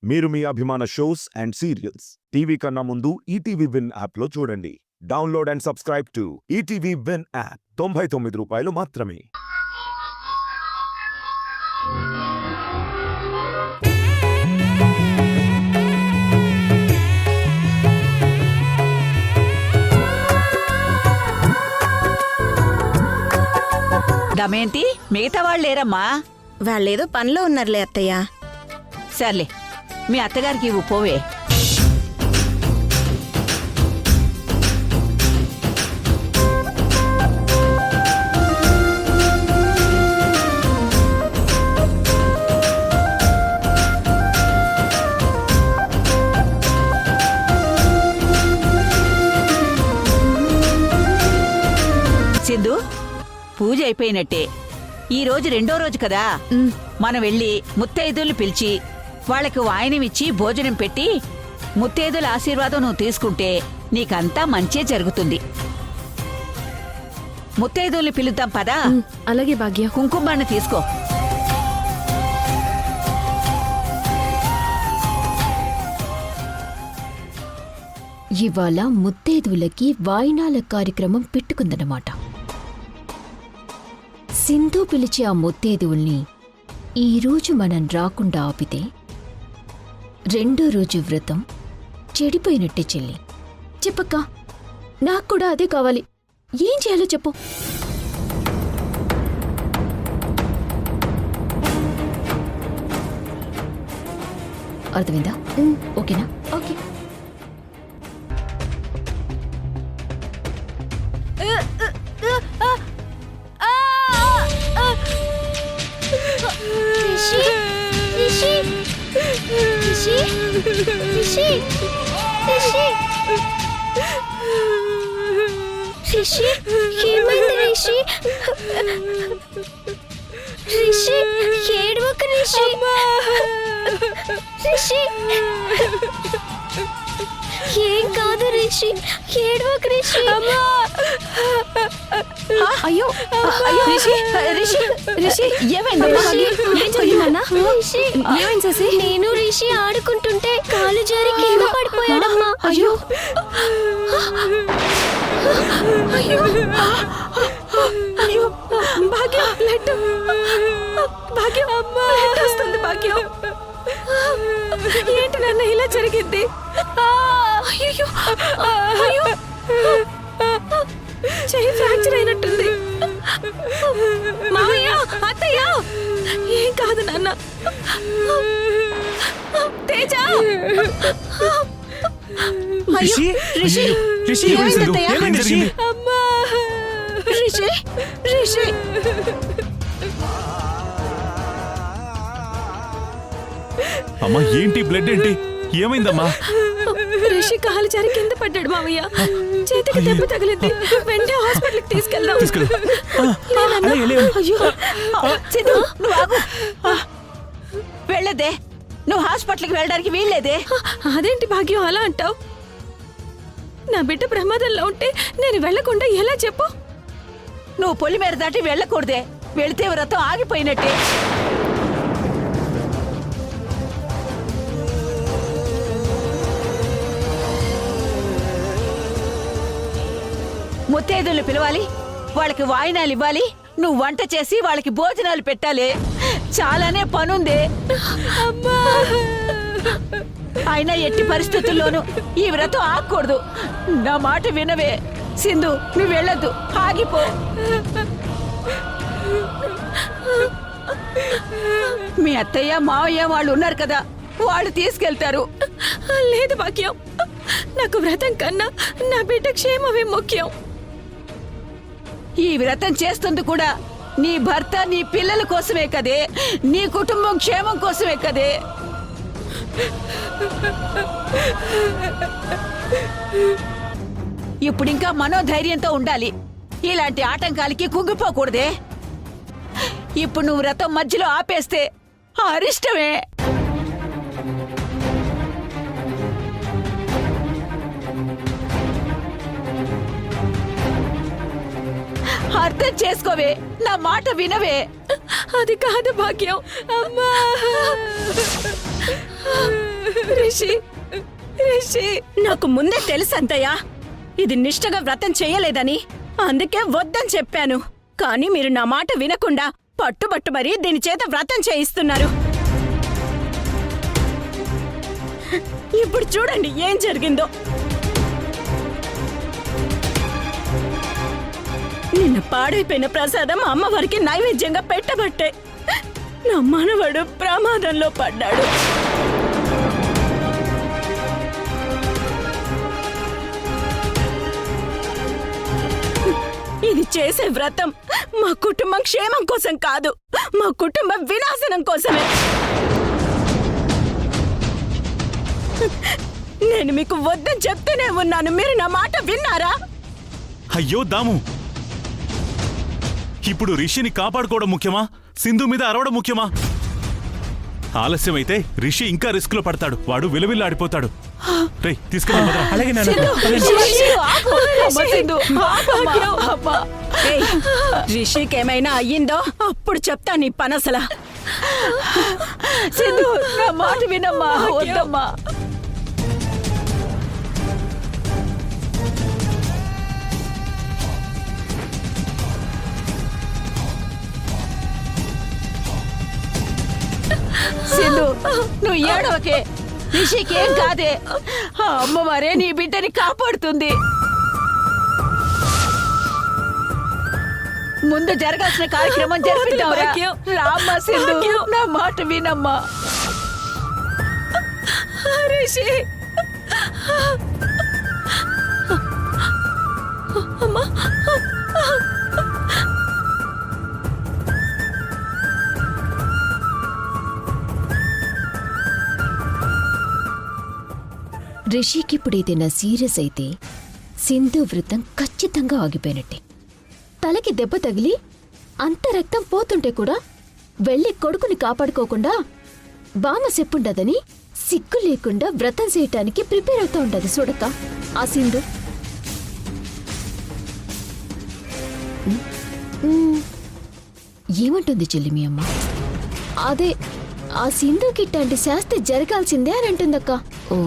మీరు మీ అభిమాన shows and serials TV కన్నా ముందు ఈటీవీ విన్ యాప్లో చూడండి. Download and subscribe to ETV win app. 99 రూపాయలు మాత్రమే. దమేంటి మిగతా వాళ్ళు లేరమ్మా? వాళ్ళేదో పనిలో ఉన్నారులే అత్తయ్య. సర్లే, మీ అత్తగారికి ఇవ్వు పోవే. సింధు, పూజ అయిపోయినట్టే. ఈ రోజు రెండో రోజు కదా, మనం వెళ్ళి ముత్తైదుల్ని పిలిచి వాళ్లకు వాయనమిచ్చి భోజనం పెట్టి ముత్తైదుల ఆశీర్వాదం నువ్వు తీసుకుంటే నీకంతా మంచే జరుగుతుంది. ముత్తైదుల్ని పిలుద్దాం పదా. అలాగే భాగ్య. కుంకుమని తీసుకో. ఇవాళ ముత్తైదువులకి వాయినాల కార్యక్రమం పెట్టుకుందన్నమాట. సింధు పిలిచే ఆ ముత్తైదువుల్ని ఈరోజు మనం రాకుండా ఆపితే రెండో రోజు వ్రతం చెడిపోయినట్టే చెల్లి. చెప్పక్క, నాకు కూడా అదే కావాలి. ఏం చేయాలో చెప్పు. అర్థమైందా? ఓకేనా? ఓకే. రిషి, ఏమైంది రిషి? రిషి, ఏడవకు రిషి. రిషి, ఏం కాదు రిషి, ఏడవకు రిషి. అయ్యో అయ్యో, రిషి రిషి రిషి ఏమైంది? ఏమైంది శశి? నేను రిషి ఆడుకుంటుంటే కాలు జారి కింద పడిపోయాడమ్మా. అయ్యో అయ్యో అయ్యో, భాగ్యం బ్లడ్, భాగ్యం బ్లడ్ వస్తుంది. భాగ్యం, ఏంటి నాన్న ఇలా జరిగింది? అయ్యో అయ్యో, చెయ్యి ఫ్రాక్చర్ అయినట్టుంది. మావయ్య, అత్తయ్య, ఏం కాదు నాన్న. తేజ, రిషి, రిషి, రిషి, ఏమైంది రిషి? అమ్మా, రిషి, రిషి. అమ్మా, ఏంటి బ్లడ్ ఏంటి? ఏమైందమ్మా? రిషి కాలు జారి కింద పడ్డాడు మావయ్య. చేతికి దెబ్బ తగిలింది. వెంటనే హాస్పిటల్కి తీసుకెళ్దాం. అయ్యో సింధు, నువ్వు ఆగు. వెళ్ళదే, నువ్వు హాస్పిటల్కి వెళ్ళడానికి వీల్లేదే. అదేంటి భాగ్యం అలా అంటావు? నా బిడ్డ ప్రమాదంలో ఉంటే నేను వెళ్లకుండా ఎలా చెప్పు? నువ్వు పొలి మీద దాటి వెళ్ళకూడదే. వెళితే వ్రతం ఆగిపోయినట్టే. ముత్తైదుల్ని పిలవాలి, వాళ్ళకి వాయినాలు ఇవ్వాలి, నువ్వు వంట చేసి వాళ్ళకి భోజనాలు పెట్టాలి. చాలానే పనుంది. అయినా ఎట్టి పరిస్థితుల్లోనూ ఈ వ్రతం ఆగకూడదు. నా మాట వినవే సింధు, నువ్వు వెళ్ళొద్దు, ఆగిపో. మీ అత్తయ్య మావయ్య వాళ్ళు ఉన్నారు కదా, వాళ్ళు తీసుకెళ్తారు. లేదు భాగ్యం, నాకు వ్రతం కన్నా నా బిడ్డ క్షేమమే ముఖ్యం. ఈ వ్రతం చేస్తుంది కూడా నీ భర్త, నీ పిల్లల కోసమే కదే, నీ కుటుంబం క్షేమం కోసమే కదే. ఇప్పుడింకా మనోధైర్యంతో ఉండాలి. ఇలాంటి ఆటంకాలకి కుంగిపోకూడదే. ఇప్పుడు నువ్వు వ్రతం మధ్యలో ఆపేస్తే అరిష్టమే. అర్థం చేసుకోవే, నా మాట వినవే. అది కాదు భాగ్యం. అమ్మా రిషి రిషి నాకు ముందే తెలుసు అంతయ్య ఇది నిష్ఠగా వ్రతం చేయలేదని, అందుకే వద్దని చెప్పాను. కానీ మీరు నా మాట వినకుండా పట్టుబట్టు మరీ దీని చేత వ్రతం చేయిస్తున్నారు. ఇప్పుడు చూడండి ఏం జరిగిందో. నిన్న పాడైపోయిన ప్రసాదం అమ్మవారికి నైవేద్యంగా పెట్టబట్టే నా మనవడు ప్రమాదంలో పడ్డాడు. ఇది చేసే వ్రతం మా కుటుంబం క్షేమం కోసం కాదు, మా కుటుంబం వినాశనం కోసమే. నేను మీకు వద్దని చెప్తూనే ఉన్నాను, మీరు నా మాట విన్నారా? అయ్యో దాము, ఇప్పుడు రిషిని కాపాడుకోవడం ముఖ్యమా, సింధు మీద అరవడం ముఖ్యమా? ఆలస్యమైతే రిషి ఇంకా రిస్క్ లో పడతాడు, వాడు విలవిల్లాడిపోతాడు. రేయ్ తీసుకెళ్ళి. అలాగే రిషికేమైనా అయ్యిందో అప్పుడు చెప్తా నీ పనసలా. సింధు నా మాట వినమ్మా, వద్దమ్మా. సింధు నువ్వు ఏడవకే, రిషికేం కాదే. ఆ అమ్మవారే నీ బిడ్డని కాపాడుతుంది. ముందు జరగాల్సిన కార్యక్రమం జరిపిద్దాంరా. రామ్మా సింధు, నా మాట వినమ్మా. రిషి అమ్మా, రిషికిప్పుడు ఏదైనా సీరియస్ అయితే సింధు వ్రతం ఖచ్చితంగా ఆగిపోయినట్టే. తలకి దెబ్బ తగిలి అంత రక్తం పోతుంటే కూడా వెళ్ళి కొడుకుని కాపాడుకోకుండా బామ చెప్పుండదని సిగ్గు లేకుండా వ్రతం చేయటానికి ప్రిపేర్ అవుతా ఉండదు చూడక్క ఆ సింధు. ఏమంటుంది చెల్లి మీ అమ్మ? అదే ఆ సింధుకి ఇట్లాంటి శాస్తి జరగాల్సిందే అని అంటుందక్క. ఓ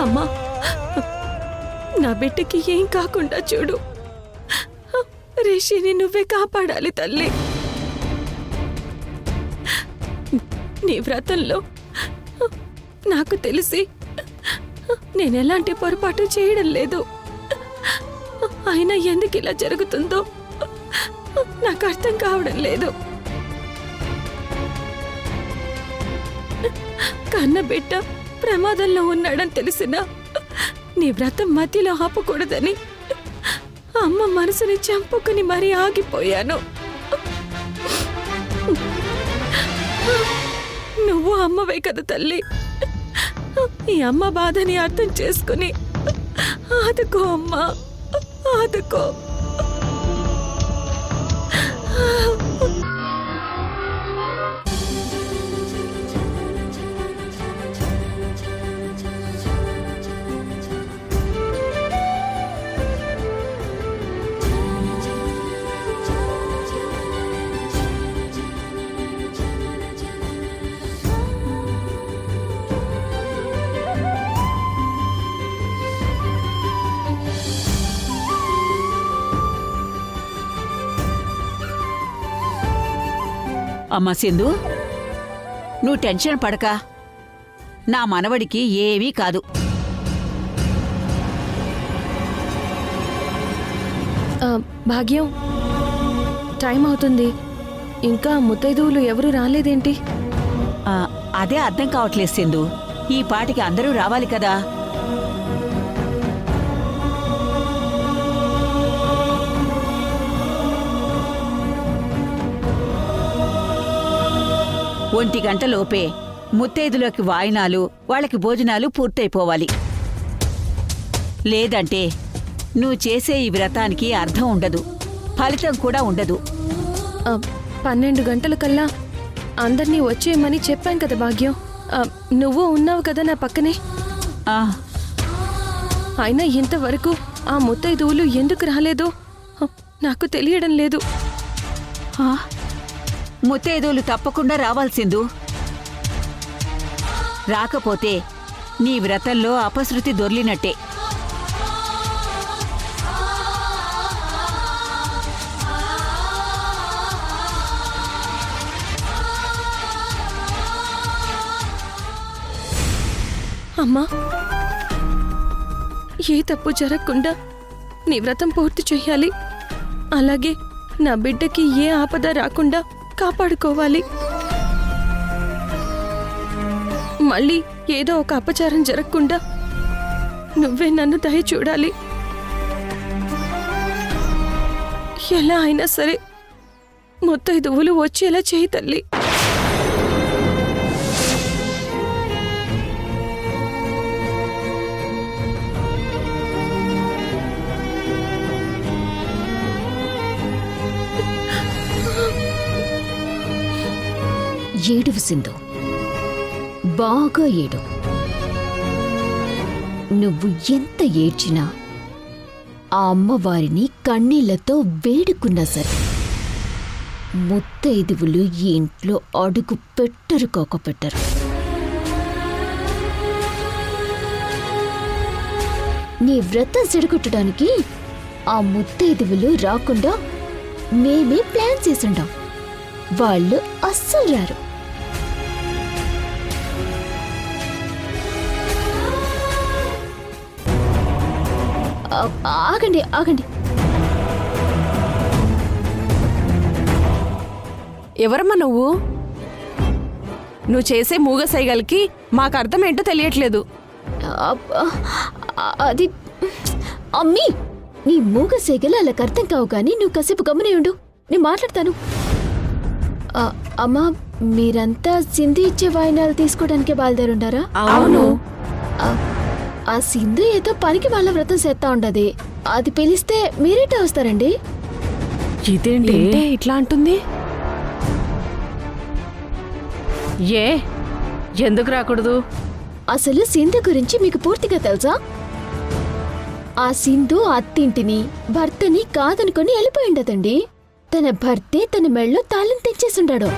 అమ్మా, నా బిడ్డకి ఏం కాకుండా చూడు. రిషిని నువ్వే కాపాడాలి తల్లి. నీ వ్రతంలో నాకు తెలిసి నేనెలాంటి పొరపాటు చేయడం లేదు. అయినా ఎందుకు ఇలా జరుగుతుందో నాకు అర్థం కావడం లేదు. కన్న బిడ్డ ప్రమాదంలో ఉన్నాడని తెలిసినా నీ వ్రతం మధ్యలో ఆపకూడదని అమ్మ మనసుని చంపుకుని మరీ ఆగిపోయాను. నువ్వు అమ్మవే కదా తల్లి, ఈ అమ్మ బాధని అర్థం చేసుకుని ఆదుకో అమ్మా, ఆదుకో. అమ్మా సింధు, నువ్వు టెన్షన్ పడక. నా మనవడికి ఏమీ కాదు. భాగ్యం, టైం అవుతుంది. ఇంకా ముత్తైదువులు ఎవరు రాలేదేంటి? అదే అర్థం కావట్లేదు సింధు. ఈ పాటికి అందరూ రావాలి కదా. ఒంటి గంట లోపే ముత్తైదులోకి వాయినాలు, వాళ్ళకి భోజనాలు పూర్తయిపోవాలి. లేదంటే నువ్వు చేసే ఈ వ్రతానికి అర్థం ఉండదు, ఫలితం కూడా ఉండదు. 12 గంటల కల్లా అందరినీ వచ్చేయమని చెప్పాను కదా భాగ్యం. నువ్వు ఉన్నావు కదా నా పక్కనే. ఆ, అయినా ఇంతవరకు ఆ ముత్తైదువులు ఎందుకు రాలేదో నాకు తెలియడం లేదు. ఆ, ముత్తైదువులు తప్పకుండా రావాల్సిందు. రాకపోతే నీ వ్రతంలో అపశృతి దొర్లినట్టే. అమ్మా, ఏ తప్పు జరగకుండా నీ వ్రతం పూర్తి చెయ్యాలి. అలాగే నా బిడ్డకి ఏ ఆపద రాకుండా కాపాడుకోవాలి. మళ్ళీ ఏదో ఒక అపచారం జరగకుండా నువ్వే నన్ను దయ చూడాలి. ఎలా అయినా సరే ముత్తైదువులు వచ్చేలా చేయి తల్లి. ఏడువు సింధు, బాగా ఏడు. నువ్వు ఎంత ఏడ్చినా ఆ అమ్మవారిని కన్నీళ్లతో వేడుకున్నా సరే ముత్తైదువులు ఈ ఇంట్లో అడుగు పెట్టరు కాకపెట్టరు. నీ వ్రతం చెడగొట్టడానికి ఆ ముత్తైదువులు రాకుండా మేమే ప్లాన్ చేసుండాం. వాళ్ళు అస్సలు రారు. ఆగండి ఆగండి. ఎవరమ్మా నువ్వు? నువ్వు చేసే మూగ సైగలకి మాకు అర్థమేంటో తెలియట్లేదు. అది అమ్మీ, నీ మూగ సేగలు అలాగ అర్థం కావు కానీ నువ్వు కాసేపు గమనే ఉండు, నేను మాట్లాడతాను. అమ్మా, మీరంతా సింధు ఇచ్చే వాయినాలు తీసుకోవడానికే బయలుదేరుండారా? అవును. ఆ సింధు ఏదో పనికి వాళ్ళ వ్రతం చేస్తా ఉండదు. అది పిలిస్తే మీరేటా వస్తారండి? ఇదేంటి ఇట్లా అంటుంది? ఎందుకు రాకూడదు? అసలు సింధు గురించి మీకు పూర్తిగా తెలుసా? ఆ సింధు అత్తింటిని భర్తని కాదనుకొని వెళ్ళిపోయిండదండి. తన భర్తే తన మెళ్ళో తాళం తెచ్చేసుండాడు.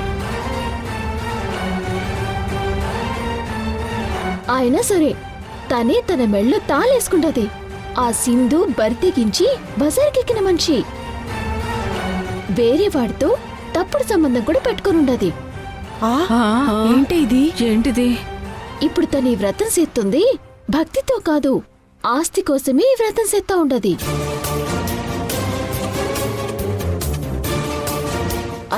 అయినా సరే తనే తన మెళ్ళో తాళేసుకుంటది. ఆ సింధు బరితెగించి బజార్కెక్కిన మనిషి. వేరే వాడితో తప్పుడు సంబంధం కూడా పెట్టుకునుండది. ఏంటి ఇది? ఏంటిది? ఇప్పుడు తన ఈ వ్రతం చేస్తుంది భక్తితో కాదు, ఆస్తి కోసమే ఈ వ్రతం చేస్తా ఉండది.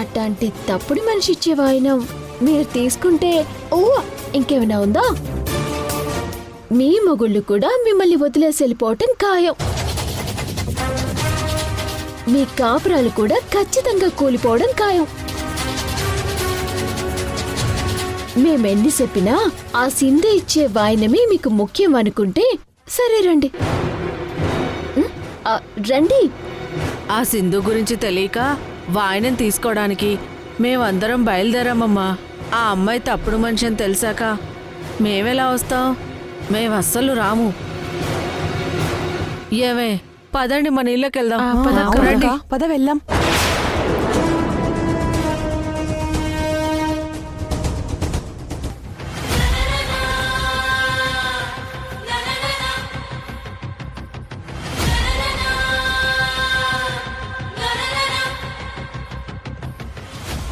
అట్లాంటి తప్పుడు మనిషి ఇచ్చే వాయినం మీరు తీసుకుంటే ఓ ఇంకేమైనా ఉందా? మీ మొగుళ్ళు కూడా మిమ్మల్ని వదిలేసి వెళ్ళిపోవటం ఖాయం. మీ కాపురాలు కూడా ఖచ్చితంగా కూలిపోవడం ఖాయం. మేమెన్ని చెప్పినా ఆ సింధు ఇచ్చే వాయినమే మీకు ముఖ్యం అనుకుంటే సరే రండి. రండి. ఆ సింధు గురించి తెలియక వాయినం తీసుకోవడానికి మేమందరం బయలుదేరామమ్మా. ఆ అమ్మాయి తప్పుడు మనిషి అని తెలిసాక మేమెలా వస్తాం? మేమస్సలు రాము. ఏమే, పదండి మన ఇళ్ళకి వెళ్దాం. పద వెళ్దాం.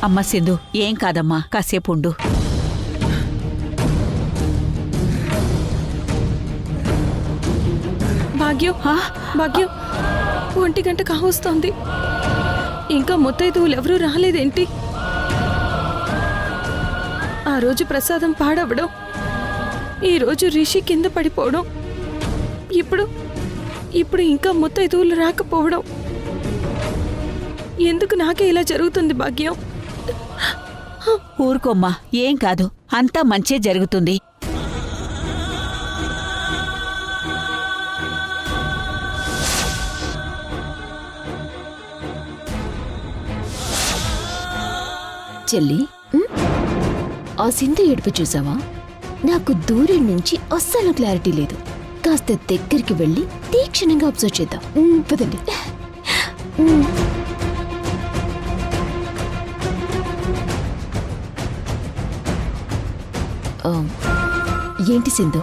అమ్మ సింధు, ఏం కాదమ్మా, కాసేపు ఉండు. భాగ్యం, భాగ్యం, 1 గంట కావస్తోంది. ఇంకా ముత్తైదువులు ఎవరూ రాలేదేంటి? ఆ రోజు ప్రసాదం పాడవడం, ఈ రోజు రిషి కింద పడిపోవడం, ఇప్పుడు ఇంకా ముత్తైదువులు రాకపోవడం. ఎందుకు నాకే ఇలా జరుగుతుంది భాగ్యం? ఊరుకోమ్మా, ఏం కాదు, అంతా మంచే జరుగుతుంది. చెల్లి, ఆ సింధు ఏడుపు చూసావా? నాకు దూరం నుంచి అస్సలు క్లారిటీ లేదు. కాస్త దగ్గరికి వెళ్ళి తీక్షణంగా అబ్జర్వ్ చేద్దాం. పదండి. ఏంటి సింధు,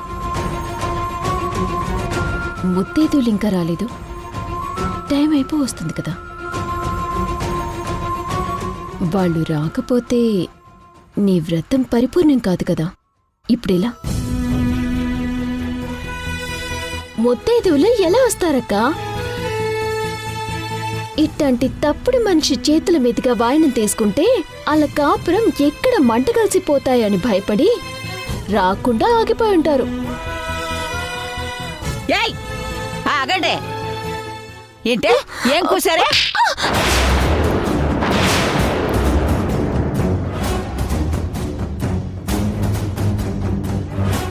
ముత్తైదువులు ఇంకా రాలేదు? టైం అయిపో వస్తుంది కదా. వాళ్ళు రాకపోతే నీ వ్రతం పరిపూర్ణం కాదు కదా. ఇప్పుడెలా? ముత్తైదువులు ఎలా వస్తారక్కా? ఇట్లాంటి తప్పుడు మనిషి చేతుల మీదుగా వాయనం తీసుకుంటే అలా కాపురం ఎక్కడ మంట కలిసిపోతాయని భయపడి రాకుండా ఆగిపోయి ఉంటారు. ఏయ్, ఆగండి. ఏంటే, ఏం కూసారే?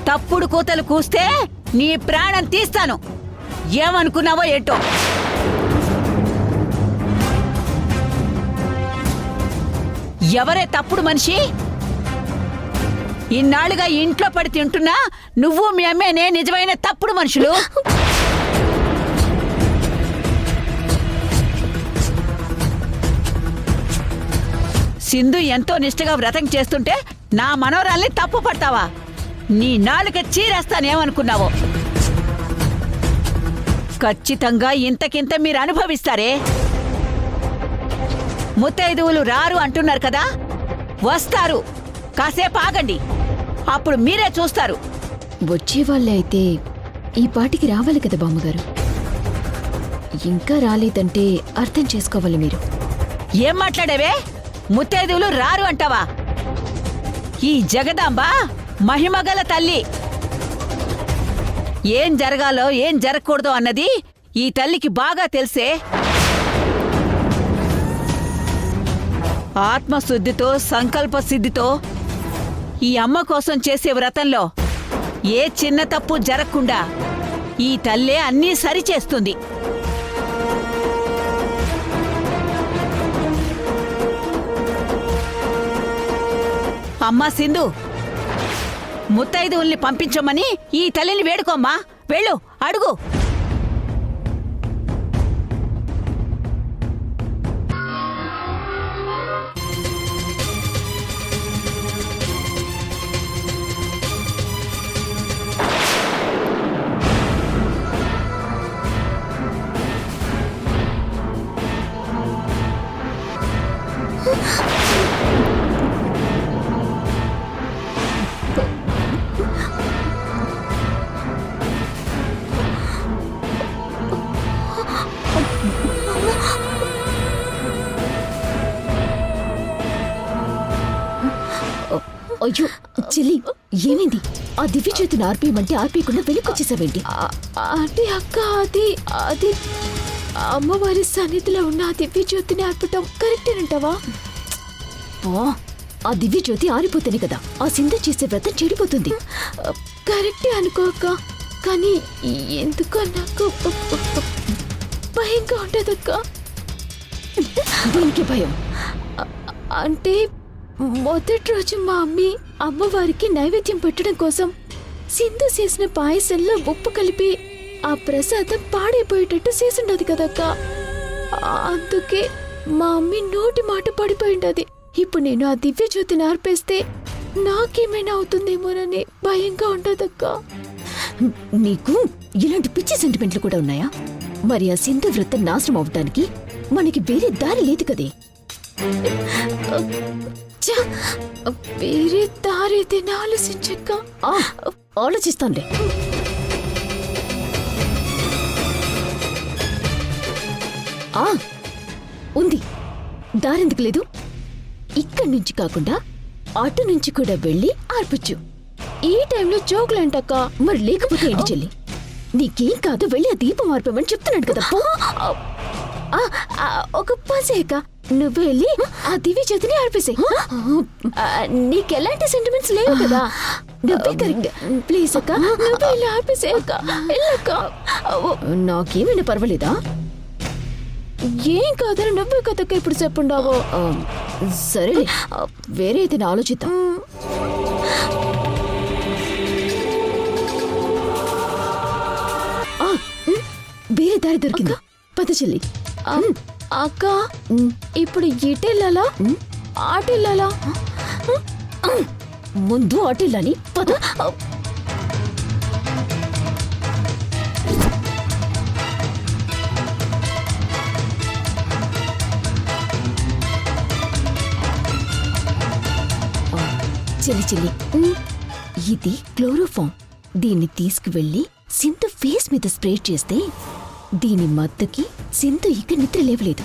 తప్పుడు కూతలు కూస్తే నీ ప్రాణం తీస్తాను. ఏమనుకున్నావో ఏంటో. ఎవరే తప్పుడు మనిషి? ఇన్నాళ్ళుగా ఇంట్లో పడి తింటున్నా నువ్వు మీ అమ్మేనే నిజమైన తప్పుడు మనుషులు. సింధు ఎంతో నిష్ఠగా వ్రతం చేస్తుంటే నా మనోరాల్ని తప్పు పడతావా? నీ నాలుక చీరేస్తానేమనుకున్నావో. ఖచ్చితంగా ఇంతకింత మీరు అనుభవిస్తారే. ముత్తైదువులు రారు అంటున్నారు కదా, వస్తారు. కాసేపు ఆగండి, అప్పుడు మీరే చూస్తారు. వచ్చేవాళ్ళే అయితే ఈ పాటికి రావాలి కదా బామ్మగారు. ఇంకా రాలేదంటే అర్థం చేసుకోవాలి మీరు. ఏం మాట్లాడేవే? ముత్తైదువులు రారు అంటావా? ఈ జగదాంబ మహిమగల తల్లి. ఏం జరగాలో ఏం జరగకూడదో అన్నది ఈ తల్లికి బాగా తెలుసే. ఆత్మశుద్ధితో సంకల్ప సిద్ధితో ఈ అమ్మ కోసం చేసే వ్రతంలో ఏ చిన్న తప్పు జరగకుండా ఈ తల్లే అన్నీ సరిచేస్తుంది. అమ్మా సింధు, ముత్తైదువుల్ని పంపించమని ఈ తల్లిని వేడుకోమ్మా. వెళ్ళు, అడుగు. అయ్యో చెల్లి, ఏమైంది? ఆ దివ్య జ్యోతిని ఆర్పేయమంటే ఆర్పేయకుండా వెనుకొచ్చేసావేంటి? అంటే అక్క, అది అమ్మవారి సన్నిధిలో ఉన్న ఆ దివ్య జ్యోతిని ఆర్పటం కరెక్టేనంటావా? ఆ దివ్య జ్యోతి ఆరిపోతేనే కదా ఆ సింధు చేసే వ్రతం చెడిపోతుంది. కరెక్టే అనుకోక, కానీ ఎందుకో నాకు భయంగా ఉంటదక్క. దీనికి భయం అంటే మొదటి రోజు మా అమ్మవారికి నైవేద్యం పెట్టడం కోసం సింధు చేసిన పాయసంలో ఉప్పు కలిపి ఆ ప్రసాదం పాడైపోయేటట్టు చేసిండది కదక్క. అందుకే మా అమ్మి నోటి మాట పడిపోయిండది. ఇప్పుడు నేను ఆ దివ్య జ్యోతిని ఆర్పేస్తే నాకేమైనా అవుతుందేమోనని భయంగా ఉండదక్క. నీకు ఇలాంటి పిచ్చి సెంటిమెంట్లు కూడా ఉన్నాయా? మరి ఆ సింధు వ్రతం నాశనం అవటానికి మనకి వేరే దారి లేదు కదే. వేరే దారేదైనా ఆలోచించక్క. ఆలోచిస్తానులే. ఉంది, దారెందుకు లేదు? ఇక్కడి నుంచి కాకుండా అటు నుంచి కూడా వెళ్ళి ఆర్పచ్చు. ఈ టైంలో జోకులంటక్క. మరి లేకపోతే ఏంటి చెల్లి? నీకేం కాదు, వెళ్ళి ఆ దీపం ఆర్పమని చెప్తున్నాడు కదా. పో. ఒక పసేక నువ్వు వెళ్ళి ఆ దివ్య చేతిని ఆర్పేసే. నీకెలాంటి సెంటిమెంట్స్ లేవు కదా. నువ్వే కరెక్ట్. ప్లీజ్ అక్క, నువ్వు వెళ్ళి ఆర్పేసే అక్క. వెళ్ళక్క. నాకేమైనా పర్వాలేదా? ఏం కాదని నువ్వే కదక్క ఇప్పుడు చెప్పుండావో. సరే, వేరే ఏదైనా ఆలోచిద్దాం. వేరే దారి దొరికింది. పద చెల్లి. అక్క, ఇప్పుడు ఇటెళ్ళాలా ఆటెళ్ళాలా? ముందు ఆటెళ్ళాలి. పద. చెల్లి చెల్లి, ఇది క్లోరోఫామ్. దీన్ని తీసుకువెళ్ళి సింధు ఫేస్ మీద స్ప్రే చేస్తే దీని మత్తుకి సింధు ఇక నిద్ర లేవలేదు.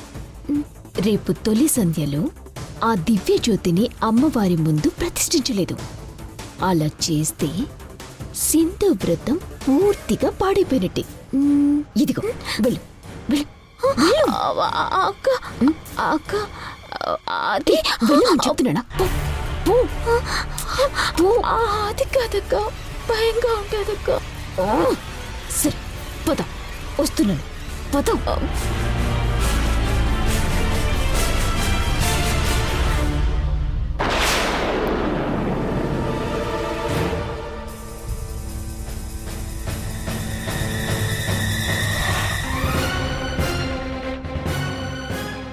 రేపు తొలి సంధ్యలో ఆ దివ్య జ్యోతిని అమ్మవారి ముందు ప్రతిష్ఠించలేదు. అలా చేస్తే సింధు వ్రతం పూర్తిగా పాడైపోయినట్టే. ఇదిగో వెళ్ళు వెళ్ళు. అక్క అక్క, అది చెప్తున్నానా? అది కాదక్క, భయంగా ఉంటుందక్క. సరే పద, వస్తున్నాను. పద.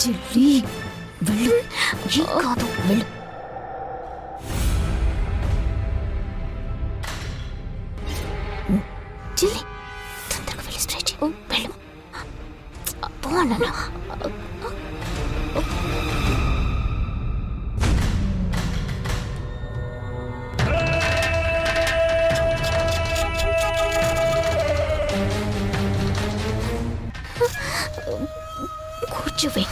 చెల్లి వెళ్ళు. ఏం కాదు, వెళ్ళు. చెల్లి తొందరగా వెళ్ళి స్ట్రెచ్ వెళ్ళు. పోనా? కూర్చోవే.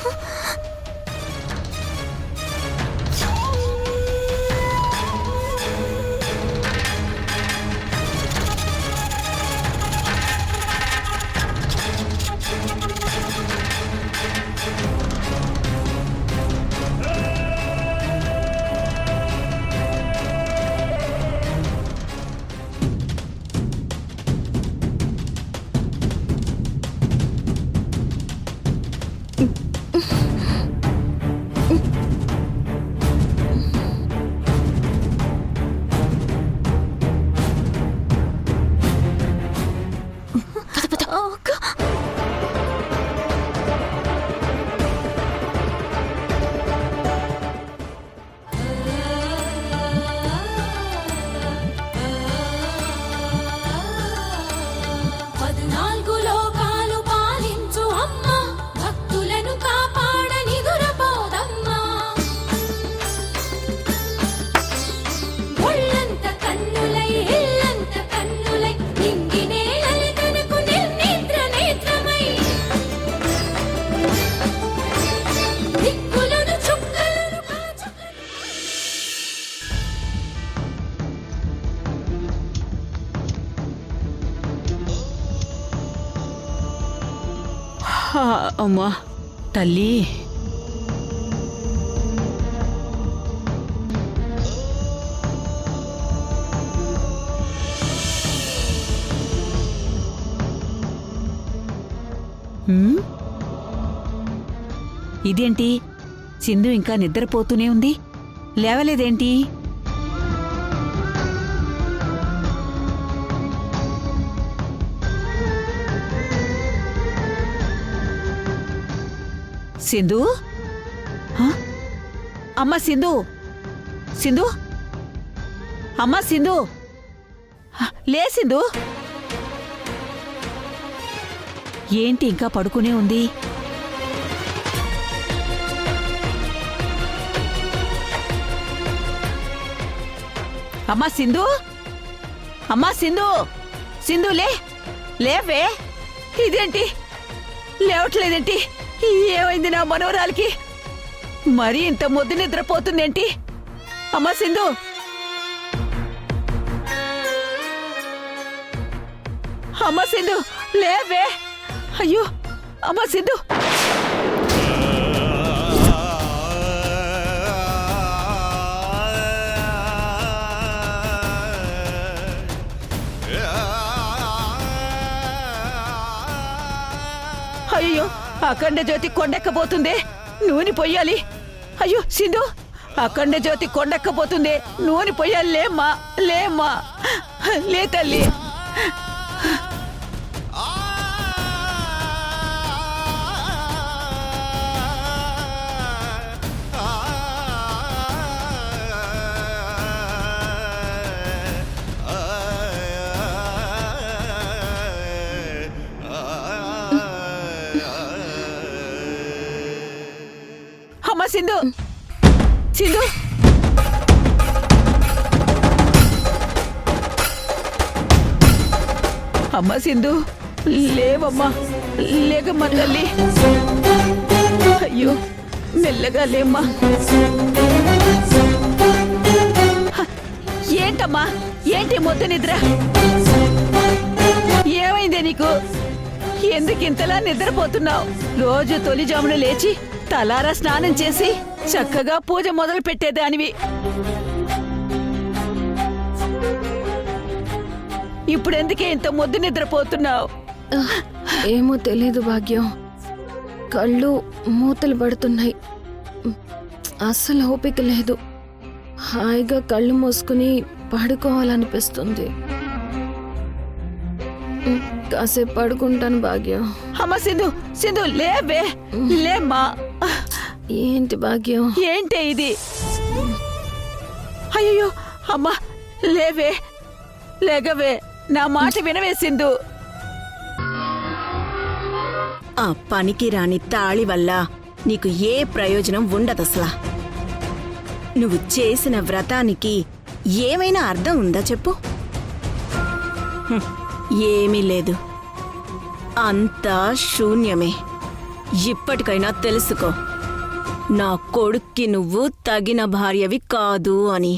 అమ్మా తల్లి, ఇదేంటి? సింధు ఇంకా నిద్రపోతూనే ఉంది, లేవలేదేంటి? సింధు, అమ్మ సింధు, సింధు, అమ్మ సింధు, లే సింధు. ఏంటి ఇంకా పడుకునే ఉంది? అమ్మా సింధు, అమ్మా సింధు, సింధు లే, లేవే. ఇదేంటి లేవట్లేదేంటి? ఏమైంది నా మనోరాలకి? మరీ ఇంత మొద్దు నిద్రపోతుందేంటి? అమ్మ సింధు, అమ్మ సింధు లేవే. అయ్యో అమ్మ సింధు. అయ్యో అఖండ జ్యోతి కొండెక్కబోతుంది, నూనె పొయ్యాలి. అయ్యో సింధు, అఖండ జ్యోతి కొండెక్కబోతుంది, నూనె పొయ్యాలి. లేమ్మా లేమ్మా, లే తల్లి. అమ్మ సింధు, సింధు. అమ్మ సింధు లేవమ్మా, లేకమ్మా తల్లి. అయ్యో మెల్లగా లేమ్మా. ఏంటమ్మా, ఏంటి మొద్దు నిద్ర? ఏమైందే నీకు? ఎందుకు ఇంతలా నిద్రపోతున్నావు? రోజు తొలి జామున లేచి తలారా స్నానం చేసి చక్కగా పూజ మొదలు పెట్టేదానివి. ఇప్పుడెందుకే ఇంత మొద్దు నిద్రపోతున్నావు? ఏమో తెలీదు భాగ్యం, కళ్ళు మూతలు పడుతున్నాయి. అస్సలు ఓపిక లేదు. హాయిగా కళ్ళు మూసుకుని పడుకోవాలనిపిస్తుంది. కాసేపు పడుకుంటాను భాగ్యం. అమ్మ సింధు, సింధు లేవే, లేమ్మా. ఏంటి భాగ్యం? ఏంటే ఇది? అయ్యో అమ్మా లేవే, లేగవే, నా మాట వినవే సింధు. ఆ పనికి రాని తాళి వల్ల నీకు ఏ ప్రయోజనం ఉండదసలా. నువ్వు చేసిన వ్రతానికి ఏమైనా అర్థం ఉందా చెప్పు? ఏమీ లేదు, అంతా శూన్యమే. ఇప్పటికైనా తెలుసుకో, నా కొడుక్కి నువ్వు తగిన భార్యవి కాదు అని.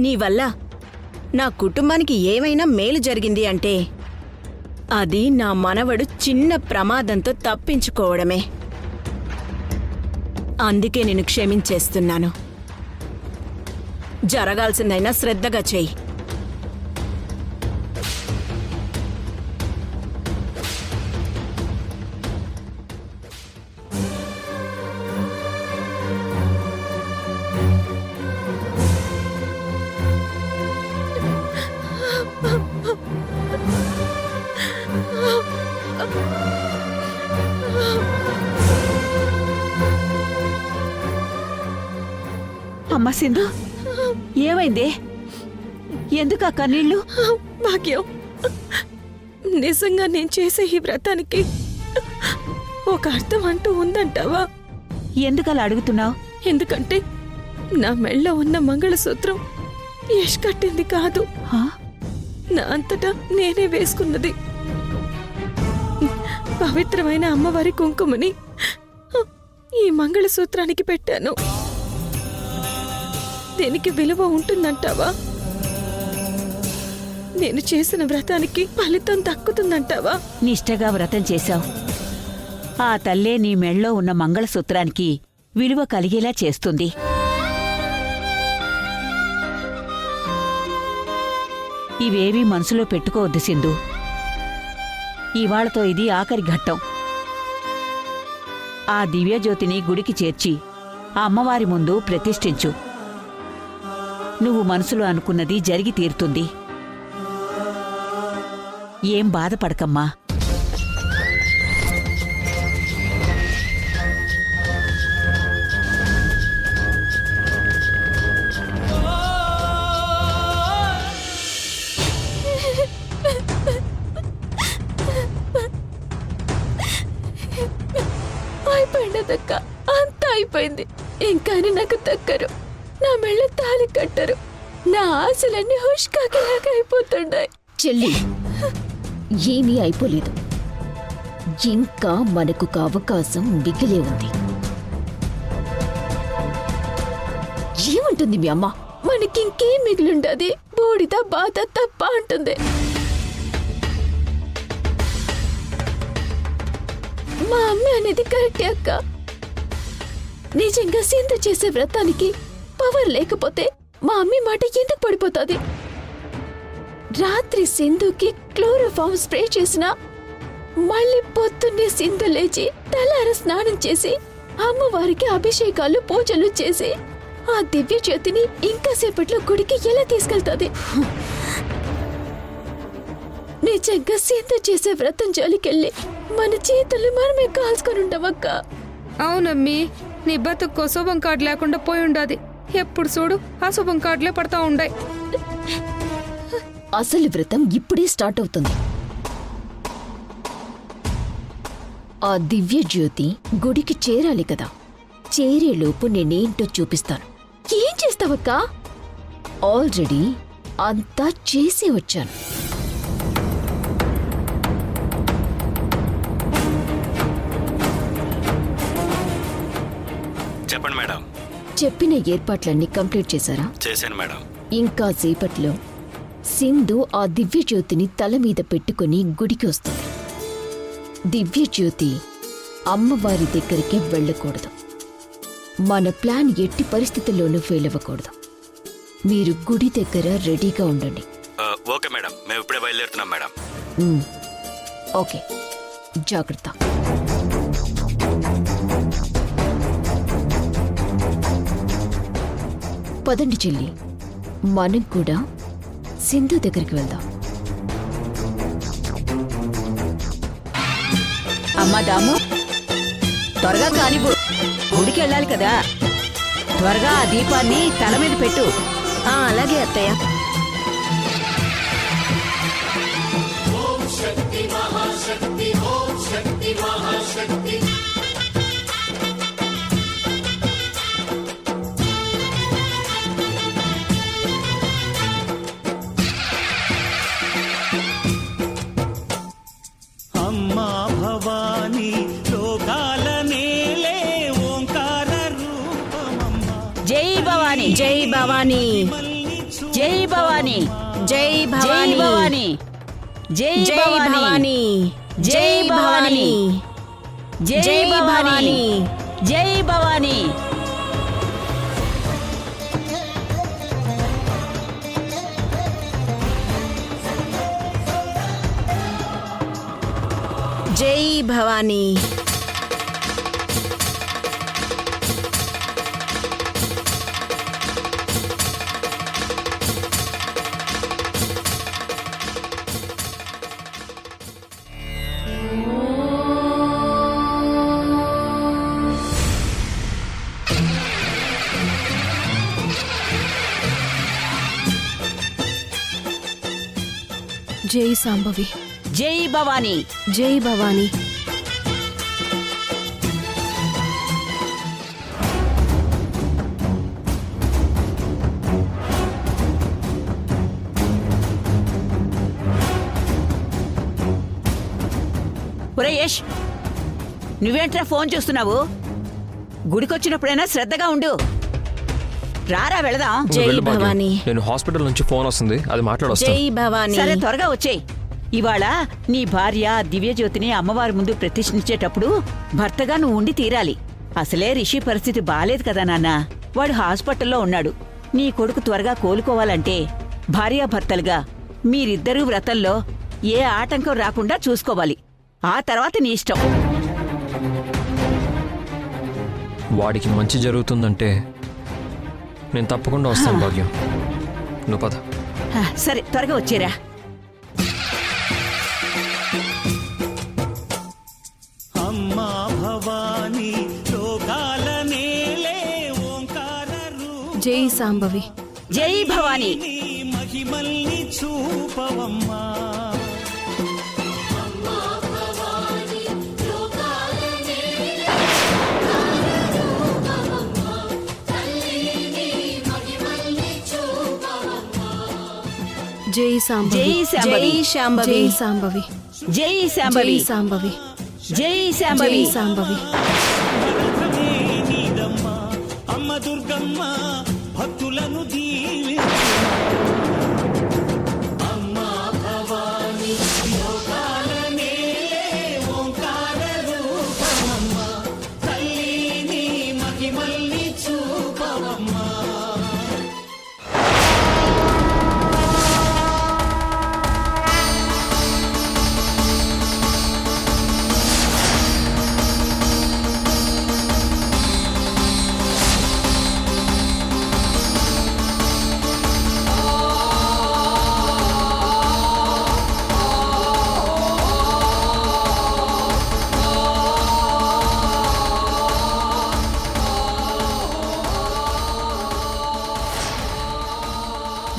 నీ వల్ల నా కుటుంబానికి ఏమైనా మేలు జరిగింది అంటే అది నా మనవడు చిన్న ప్రమాదంతో తప్పించుకోవడమే. అందుకే నేను క్షమించేస్తున్నాను. జరగాల్సిందైనా శ్రద్ధగా చెయ్యి. అమ్మ సింధు ఏమైంది? ఎందుకు ఆ కన్నీళ్ళు? భాగ్యం, నిజంగా నేను చేసే ఈ వ్రతానికి ఒక అర్థం అంటూ ఉందంటావా? ఎందుకలా అడుగుతున్నావు? ఎందుకంటే నా మెళ్ళ ఉన్న మంగళసూత్రం యష్ కట్టింది కాదు, నా అంతటా నేనే వేసుకున్నది. పవిత్రమైన అమ్మవారి కుంకుమని ఈ మంగళసూత్రానికి పెట్టాను. దీనికి విలువ ఉంటుందంటావా? నేను చేసిన వ్రతానికి ఫలితం దక్కుతుందంటావా? నిష్టగా వ్రతం చేశావు. ఆ తల్లే నీ మెళ్ళో ఉన్న మంగళసూత్రానికి విలువ కలిగేలా చేస్తుంది. ఇవేవీ మనసులో పెట్టుకోవద్దు సింధు. ఇవాళతో ఇది ఆఖరి ఘట్టం. ఆ దివ్యజ్యోతిని గుడికి చేర్చి ఆ అమ్మవారి ముందు ప్రతిష్ఠించు. నువ్వు మనసులో అనుకున్నది జరిగి తీరుతుంది. ఏం బాధపడకమ్మా. అయిపోయిందక్క, అంతా అయిపోయింది. ఇంకా నాకు దక్కరు, నా మెళ్ళ తాళి కట్టరు. నా ఆశలన్నీ హుష్కాకిలాగా అయిపోతున్నాయి. చెల్లి, ఏమీ అయిపోలేదు. ఇంకా మనకు అవకాశం మిగిలే ఉంది. ఏమంటుంది మీ అమ్మ? మనకింకేం మిగిలిండది? బూడిద బాధ తప్ప అంటుంది. మా అమ్మ అనేది కరెక్టే అక్క. నిజంగా సింధు చేసే వ్రతానికి పవర్ లేకపోతే మా అమ్మ మాట ఎందుకు పడిపోతుంది? రాత్రి సింధుకి క్లోరోఫామ్ స్ప్రే చేసినా మళ్ళీ పొద్దున్నే సింధు లేచి తలార స్నానం చేసి అమ్మవారికి అభిషేకాలు పూజలు చేసి ఆ దివ్య జ్యోతిని ఇంకా సేపట్లో గుడికి ఎలా తీసుకెళ్తుంది? నిజంగా సింధు చేసే వ్రతం జోలికెళ్ళి మన చేతులు మనమే కాల్చుకొని ఉండవక్క. అవునమ్మీ, నీ బతుకు శుభం కార్డు లేకుండా పోయి ఉండాది. ఎప్పుడు చూడు అశుభం కార్డులే పడతా ఉండాయి. అసలు వ్రతం ఇప్పుడే స్టార్ట్ అవుతుంది. ఆ దివ్య జ్యోతి గుడికి చేరాలి కదా. చేరేలోపు నేనేంటో చూపిస్తాను. ఏం చేస్తావక్క? ఆల్రెడీ అంతా చేసి వచ్చాను. చెప్పండి మేడం. చెప్పిన ఏర్పాట్లన్నీ కంప్లీట్ చేశారా? చేశాను మేడం. ఇంకా సేపట్లో సింధు ఆ దివ్య జ్యోతిని తల మీద పెట్టుకుని గుడికి వస్తుంది. దివ్య జ్యోతి అమ్మవారి దగ్గరికి వెళ్ళకూడదు. మన ప్లాన్ ఎట్టి పరిస్థితుల్లోనూ ఫెయిల్ అవ్వకూడదు. మీరు గుడి దగ్గర రెడీగా ఉండండి. ఓకే మేడం, మేము ఇప్పుడే బయలుదేరుతున్నాం మేడం. ఓకే, జాగ్రత్త. పదండి చెల్లి, మనం కూడా సింధు దగ్గరికి వెళ్దాం. అమ్మా దాము, త్వరగా కానివ్వు, గుడికి వెళ్ళాలి కదా. త్వరగా ఆ దీపాన్ని తల మీద పెట్టు. అలాగే అత్తయ్య. అమ్మా భవానీ లోకాల నేలే ఓంకార రూపమమ్మ. జై భవానీ, జై భవానీ, జై భవానీ, జై జై భవానీ, భవానీ, జై జై భవానీ, భవానీ, జై భవానీ, జై భవానీ, జై భవానీ. జై భవానీ. జై సాంబవి, జై భవానీ. జై భవానీ. ఒరే యష్, నువ్వేంట్రా ఫోన్ చూస్తున్నావు? గుడికొచ్చినప్పుడైనా శ్రద్ధగా ఉండు. రారా వెళదాం. జై భవానీ, నేను హాస్పిటల్ నుంచి ఫోన్ వస్తుంది, అది మాట్లాడొస్తా. జై భవానీ. సరే త్వరగా వచ్చేయ్. ఇవాళ నీ భార్య దివ్యజ్యోతిని అమ్మవారి ముందు ప్రతిష్ఠించేటప్పుడు భర్తగా నువ్వు ఉండి తీరాలి. అసలే రిషి పరిస్థితి బాలేదు కదా నాన్న. వాడు హాస్పిటల్లో ఉన్నాడు. నీ కొడుకు త్వరగా కోలుకోవాలంటే భార్యాభర్తలుగా మీరిద్దరూ వ్రతంలో ఏ ఆటంకం రాకుండా చూసుకోవాలి. ఆ తర్వాత నీ ఇష్టం. వాడికి మంచి జరుగుతుందంటే నేను తప్పకుండా వస్తాను భాగ్యం. నువ్వు పద. సరే త్వరగా వచ్చేరా. అమ్మా భవానీ లోకాల నేలే ఓంకార రూపమమ్మ. జై సాంబవి, జై భవానీ. మహిమల్ని చూపవమ్మా. జై సాంబవి, జై శాంభవి, జై శాంభవి, జై సాంబవి, జై జై శాంభవి, సాంబవి, జై జై శాంభవి. సాంబవి. నీదమ్మా అమ్మ దుర్గమ్మ, భక్తుల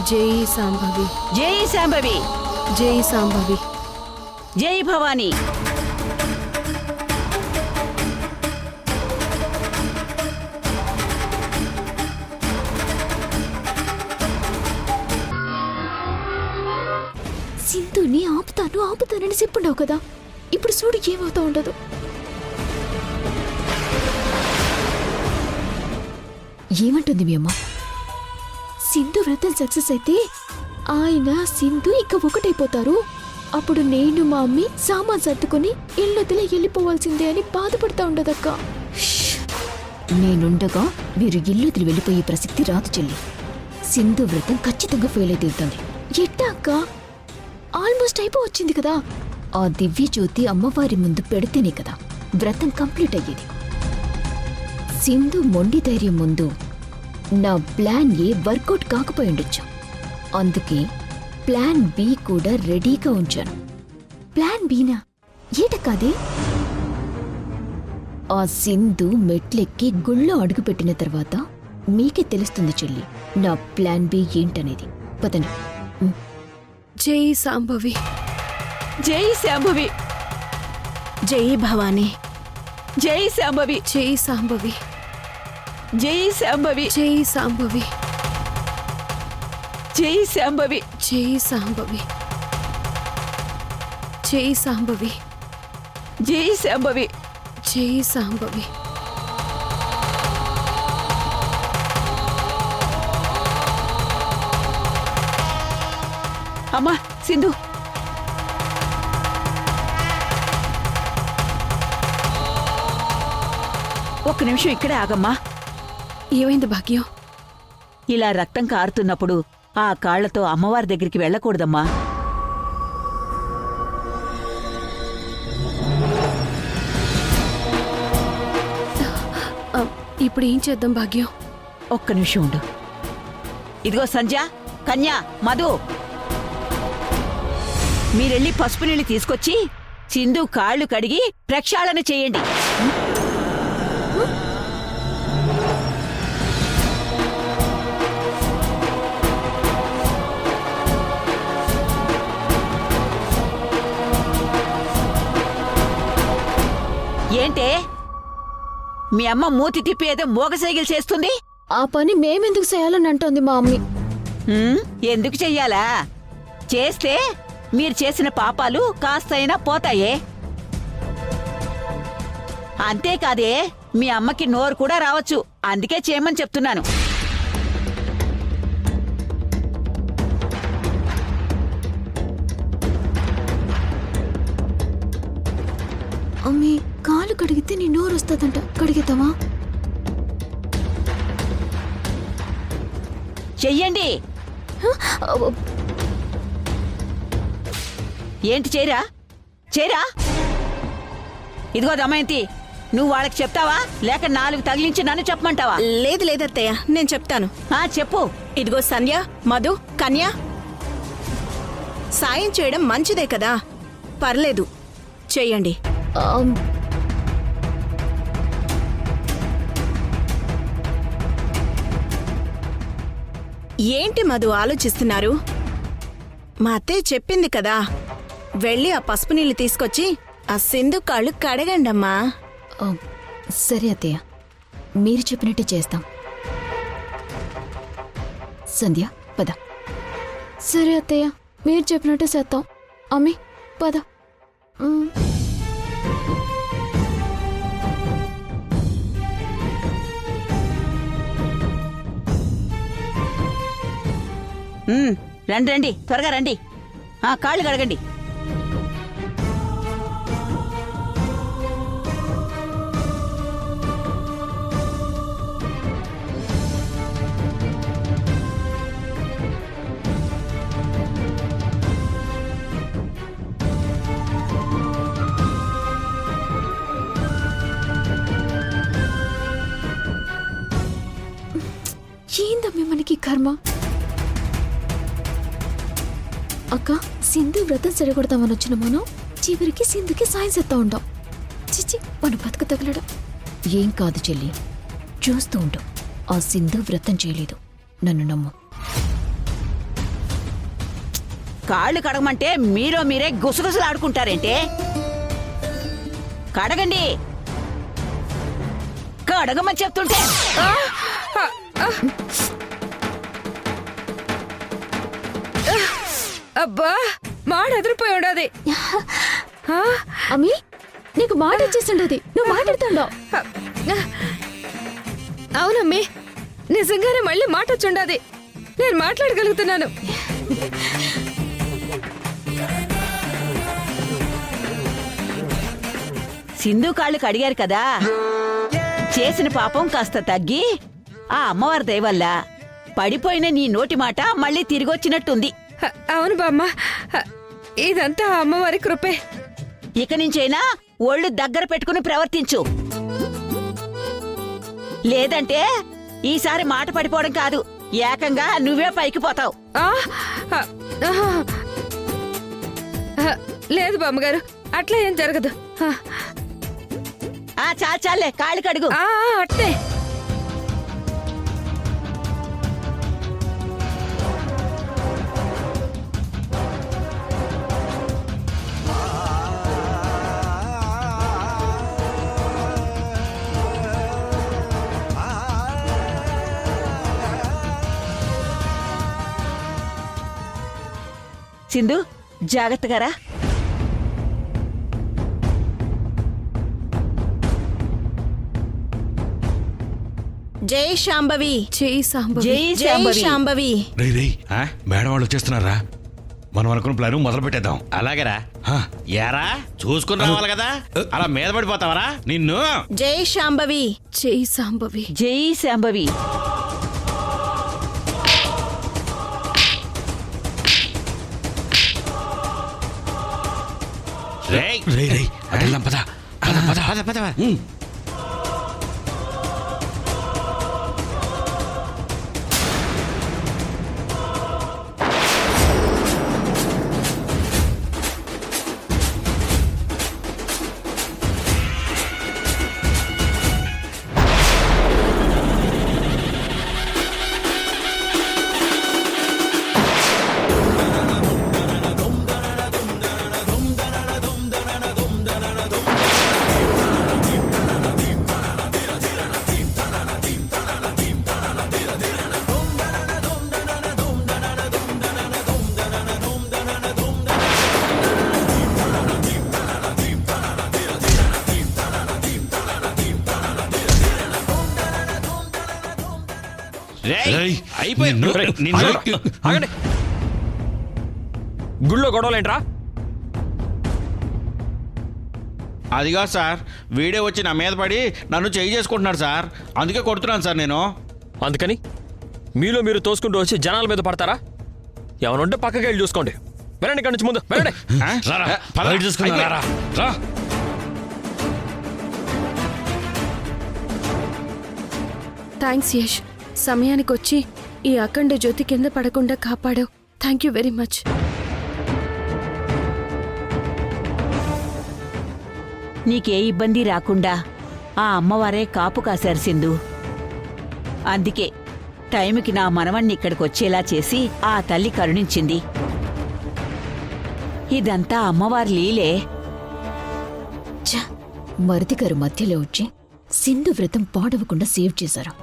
జై సాంబవి జై శాంభవి, జై సాంబవి. జై భవానీ. సింధుని ఆపుతానని చెప్పుండవు కదా, ఇప్పుడు చూడు ఏమవుతా ఉండదు. ఏమంటుంది మీ అమ్మ? సింధు వ్రతం సక్సెస్ అయితే ఆయన సింధు ఇక ఒకటైపోతారు. అప్పుడు నేను మా అమ్మి సామాన్ సర్దుకొని ఇల్లొదిలే వెళ్ళిపోవాల్సిందే అని బాధపడతా ఉండదక్క. నేనుండగా మీరు ఇల్లొదిలి వెళ్ళిపోయే ప్రసక్తి రాదు చెల్లి. సింధు వ్రతం ఖచ్చితంగా ఫెయిల్ అయితే తీరుతుంది. ఎట్టా అక్క? ఆల్మోస్ట్ అయిపోవచ్చింది కదా. ఆ దివ్య జ్యోతి అమ్మవారి ముందు పెడితేనే కదా వ్రతం కంప్లీట్ అయ్యేది. సింధు మొండి ధైర్యం ముందు నా ప్లాన్ ఏ వర్కౌట్ కాకపోయి ఉండొచ్చు. అందుకే ప్లాన్ బి కూడా రెడీగా ఉంచాను. ప్లాన్ బీనా? ఏట కాదే? ఆ సింధు మెట్లెక్కి గుళ్ళో అడుగుపెట్టిన తర్వాత మీకే తెలుస్తుంది చెల్లి నా ప్లాన్ బి ఏంటనేది. పదండి. జై సాంబవి, జై శాంభవి, జై భవానీ. జై శాంభవి, జై సాంబవి, జై శాంభవి, జై సాంబవి, జై శాంభవి, జై సాంబవి, జై సాంబవి, జై శాంభవి. జై సాంబవి. అమ్మా సింధు, ఒక్క నిమిషం ఇక్కడే ఆగమ్మా. ఏమైంది భాగ్యం? ఇలా రక్తం కారుతున్నప్పుడు ఆ కాళ్లతో అమ్మవారి దగ్గరికి వెళ్ళకూడదమ్మా. ఇప్పుడు ఏం చేద్దాం భాగ్యం? ఒక్క నిమిషం ఉండు. ఇదిగో సంధ్య, కన్యా, మధు, మీరెళ్ళి పసుపు నీళ్ళు తీసుకొచ్చి సింధు కాళ్ళు కడిగి ప్రక్షాళన చేయండి. ఏంటే మీ అమ్మ మూతి తిప్పి ఏదో మోగసైకిల్ చేస్తుంది? ఆ పని మేమెందుకు చేయాలని అంటోంది మా అమ్మి. ఎందుకు చెయ్యాలా? చేస్తే మీరు చేసిన పాపాలు కాస్తైనా పోతాయే. అంతేకాదే మీ అమ్మకి నోరు కూడా రావచ్చు. అందుకే చేయమని చెప్తున్నాను. అమ్మి కాలు కడిగితే నీ నోరు వస్తుందంట. కడిగిద్దామా? చెయ్యండి. ఏంటి చేయరా? చేయరా? ఇదిగో దమయంతి, నువ్వు వాళ్ళకి చెప్తావా లేక 4 తగిలించి నన్ను చెప్పమంటావా? లేదు లేదత్తయ్య, నేను చెప్తాను. చెప్పు. ఇదిగో సంధ్య, మధు, కన్య, సాయం చేయడం మంచిదే కదా, పర్లేదు, చెయ్యండి. ఏంటి మధు ఆలోచిస్తున్నారు? మా అత్తయ్య చెప్పింది కదా, వెళ్ళి ఆ పసుపు నీళ్లు తీసుకొచ్చి ఆ సింధు కాళ్ళు కడగండమ్మా. సరే అత్తయ్య, మీరు చెప్పినట్టే చేస్తాం. సంధ్య పద. సరే అత్తయ్య, మీరు చెప్పినట్టే చేస్తాం. అమ్మి పద. రండి రండి, త్వరగా రండి. కాళ్ళు కడగండి. ఏందమ్మి మనకి కర్మ? అక్క, సింధు వ్రతం చెడగొడతామని వచ్చిన మనం చివరికి సింధుకి సాయం చేస్తా ఉంటాం. చిచ్చి, మన బతుకు తగలడం. ఏం కాదు చెల్లి, చూస్తూ ఉంటాం. ఆ సింధు వ్రతం చేయలేదు, నన్ను నమ్ము. కాళ్ళు కడగమంటే మీరే గుసగుసలు ఆడుకుంటారేంటే? కడగండి, కడగమని చెప్తుంటే. అబ్బా మాడ ఎదిరిపోయి ఉండదు. అమ్మి నీకు మాట వచ్చేసిండది, నువ్వు మాట్లాడుతుండవు. అవునమ్మి, నిజంగానే మళ్ళీ మాట వచ్చుండది. నేను మాట్లాడగలుగుతున్నాను. సింధు కాళ్ళు కడిగారు కదా, చేసిన పాపం కాస్త తగ్గి ఆ అమ్మవారి దయ వల్ల పడిపోయిన నీ నోటి మాట మళ్ళీ తిరిగొచ్చినట్టుంది. అవును బామ్మ, ఇదంతా అమ్మవారి కృపే. ఇక నుంచైనా ఒళ్ళు దగ్గర పెట్టుకుని ప్రవర్తించు, లేదంటే ఈసారి మాట పడిపోవడం కాదు, ఏకంగా నువ్వే పైకి పోతావు. లేదు బామ్మగారు, అట్లా ఏం జరగదు. చాలే, కాళ్ళు కడుగు. అట్టే. సింధు, జాగ్రత్తగా రా. జై శాంభవి. జై సాంబవి. జై జై శాంభవి. శాంభవి. మేడం వాళ్ళు వచ్చేస్తున్నారా? మనం అనుకున్న ప్లాన్ మొదలు పెట్టేద్దాం. అలాగేరా. యారా చూసుకుని రావాలి కదా, అలా మీద పడిపోతావరా నిన్ను. జై శాంభవి. జై సాంబవి. జై శాంభవి. రేయ్ రేయ్ రేయ్ అటెళ్దాం, పద పద పద. పద పద. రేయ్, అయిపోయింది. నిన్ను- నిన్ను- ఆగండి. గుళ్ళో గొడవలేంట్రా? అదిగా సార్, వీడే వచ్చి నా మీద పడి నన్ను చేయి చేసుకుంటున్నాడు సార్, అందుకే కొడుతున్నాను సార్ నేను. అందుకని మీలో మీరు తోసుకుంటూ వచ్చి జనాల మీద పడతారా? ఎవరుంటే పక్కకి వెళ్ళి చూసుకోండి. వెళ్ళండి, ఇక్కడి నుంచి ముందు వెళ్ళండి. రారా, పద. బయట చూసుకుందాం, రారా, రా. థ్యాంక్స్ యష్, సమయానికి వచ్చి ఈ అఖండ జ్యోతి కింద పడకుండా కాపాడావు. Thank you very much. నీకే ఇబ్బంది రాకుండా ఆ అమ్మవారే కాపు కాశారు సింధు. అందుకే టైంకి నా మనవణ్ణి ఇక్కడికొచ్చేలా చేసి ఆ తల్లి కరుణించింది. ఇదంతా అమ్మవారి లీలే. మరిది గారు మధ్యలో వచ్చి సింధు వ్రతం పాడవకుండా సేవ్ చేశారు.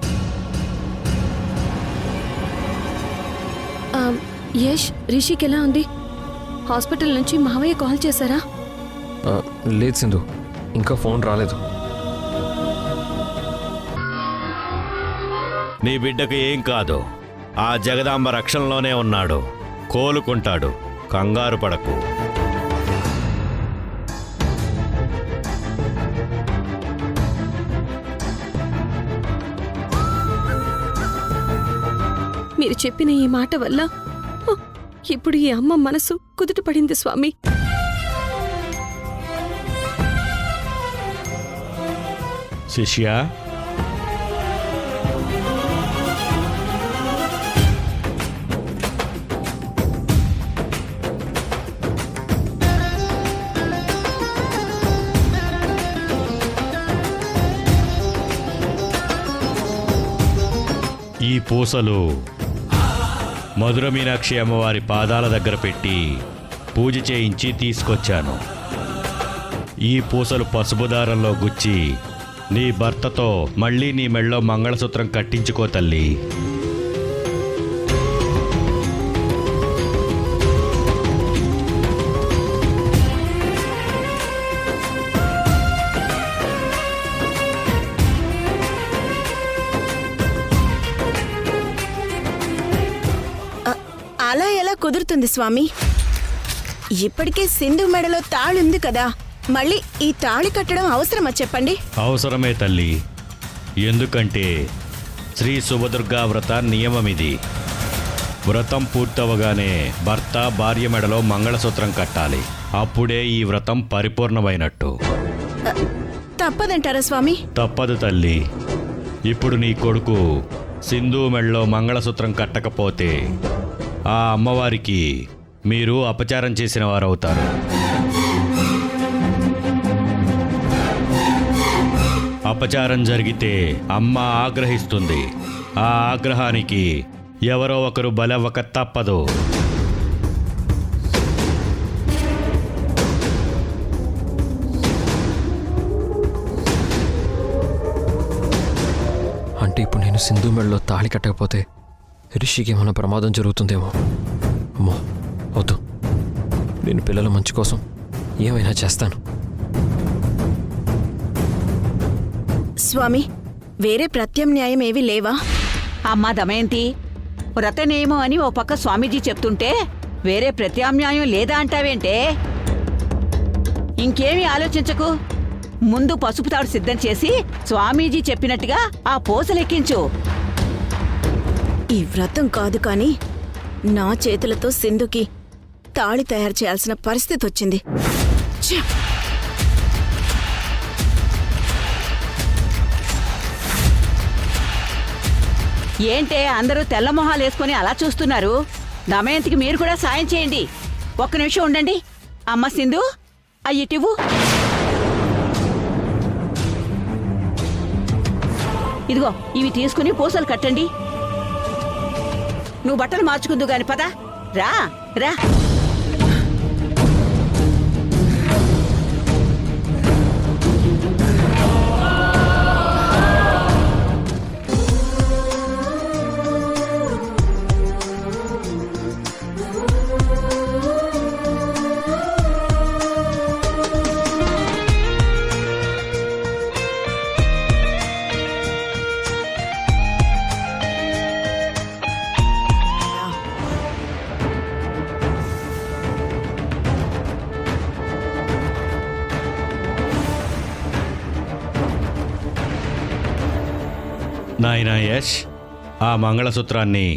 యష్, రిషికి ఎలా ఉంది? హాస్పిటల్ నుంచి మావయ్య కాల్ చేశారా? లేదు సింధు, ఇంకా ఫోన్ రాలేదు. నీ బిడ్డకు ఏం కాదు, ఆ జగదాంబ రక్షణలోనే ఉన్నాడు, కోలుకుంటాడు, కంగారు పడకు. మీరు చెప్పిన ఈ మాట వల్ల ఇప్పుడు ఈ అమ్మ మనసు కుదుట పడింది స్వామి. శిష్య, ఈ పూసలు మధుర మీనాక్షి అమ్మవారి పాదాల దగ్గర పెట్టి పూజ చేయించి తీసుకొచ్చాను. ఈ పూసలు పసుపు దారంలో గుచ్చి నీ భర్తతో మళ్ళీ నీ మెళ్ళో మంగళసూత్రం కట్టించుకో తల్లి. అలా ఎలా కుదురుతుంది స్వామి? ఇప్పటికే సింధు మెడలో తాళుంది కదా, మళ్ళీ ఈ తాళి కట్టడం అవసరమా చెప్పండి? అవసరమే తల్లి. ఎందుకంటే శ్రీ సుభదుర్గా వ్రత నియమమిది. వ్రతం పూర్తవగానే భర్త భార్య మెడలో మంగళసూత్రం కట్టాలి. అప్పుడే ఈ వ్రతం పరిపూర్ణమైనట్టు. తప్పదంటారా స్వామి? తప్పదు తల్లి. ఇప్పుడు నీ కొడుకు సింధు మెడలో మంగళసూత్రం కట్టకపోతే ఆ అమ్మవారికి మీరు అపచారం చేసిన వారవుతారు. అపచారం జరిగితే అమ్మ ఆగ్రహిస్తుంది. ఆ ఆగ్రహానికి ఎవరో ఒకరు బలవ్వక తప్పదు. అంటే ఇప్పుడు నేను సింధు మెడలో తాళి కట్టకపోతే రిషికి ఏమైనా ప్రమాదం జరుగుతుందేమో. అమ్మో వద్దు, నేను పిల్లల మంచి కోసం ఏమైనా చేస్తాను. స్వామి, వేరే ప్రత్యామ్నాయం ఏవీ లేవా? అమ్మా దమయంతి, వ్రత నియమం అని ఓ పక్క స్వామీజీ చెప్తుంటే వేరే ప్రత్యామ్నాయం లేదా అంటావేంటే? ఇంకేమీ ఆలోచించకు. ముందు పసుపు తాడు సిద్ధం చేసి స్వామీజీ చెప్పినట్టుగా ఆ పూసలెక్కించు. ఈ వ్రతం కాదు కాని నా చేతులతో సింధుకి తాళి తయారు చేయాల్సిన పరిస్థితి వచ్చింది. ఛ! ఏంటే అందరూ తెల్ల మొహాలు వేసుకుని అలా చూస్తున్నారు? దమయంతికి మీరు కూడా సాయం చేయండి. ఒక్క నిమిషం ఉండండి. అమ్మ సింధు, అయ్యిటివ్వు. ఇదిగో ఇవి తీసుకుని పూసలు కట్టండి. నువ్వు బట్టలు మార్చుకుందు గాని పద. రా రా. నాయనా యష్, ఆ మంగళసూత్రాన్ని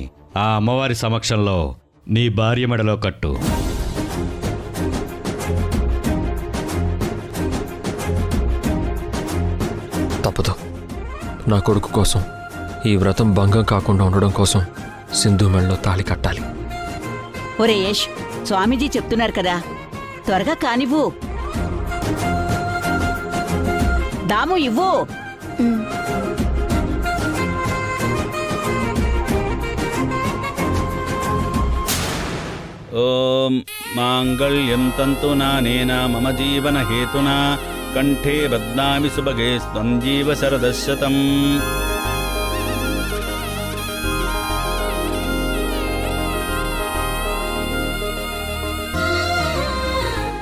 ఆ అమ్మవారి సమక్షంలో నీ భార్య మెడలో కట్టు. తప్పదు. నా కొడుకు కోసం, ఈ వ్రతం భంగం కాకుండా ఉండడం కోసం సింధు మెడలో తాళి కట్టాలి. ఒరే యష్, స్వామీజీ చెప్తున్నారు కదా, త్వరగా కానివ్వు. దాము ఇవ్వు. ఓం మాంగళ్యం తంతునానేన మమ జీవన హేతునా కంఠే బధ్నామి సుభగే స్వం జీవ శరదశతం.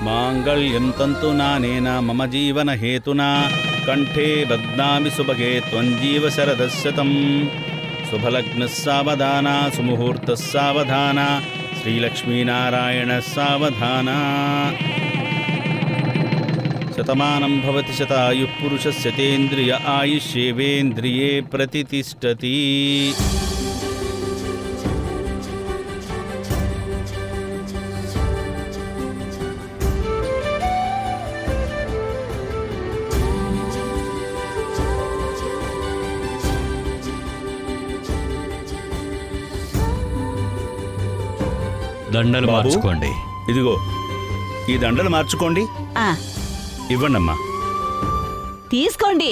మాంగళ్యం తంతునానేన మమ జీవన హేతునా కంఠే బధ్నామి సుభగే త్వం జీవ శరదశతం. శుభలగ్నః సావధానా సుముహూర్తః సావధానా శ్రీలక్ష్మీనారాయణ సావధానా. శతమానం భవతి శతాయుః పురుషస్య తేంద్రియ ఆయుష్యేవేంద్రియే ప్రతితిష్టతి. దండలు బాబు, మార్చుకోండి. ఇదిగో ఈ దండలు మార్చుకోండి. ఆ, ఇవ్వండమ్మా. తీసుకోండి.